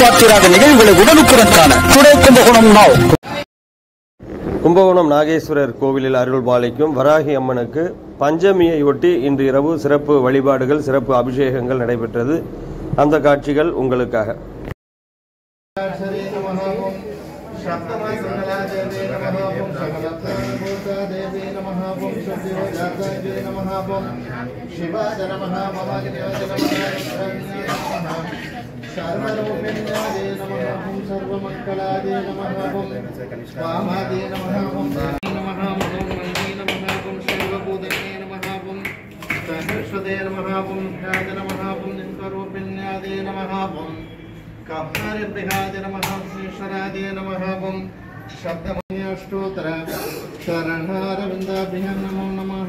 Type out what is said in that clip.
எதிர்பார்த்திராத நிகழ்வுகளை உடனுக்குடன் காண டுடே கும்பகோணம் நாவ். கும்பகோணம் நாகேஸ்வரர் கோவிலில் அருள் பாலிக்கும் வராகி அம்மனுக்கு பஞ்சமியையொட்டி இன்று இரவு சிறப்பு வழிபாடுகள், சிறப்பு அபிஷேகங்கள் நடைபெற்றது. அந்த காட்சிகள் உங்களுக்காக. शरणारविन्दाभ्यां नमो नमः.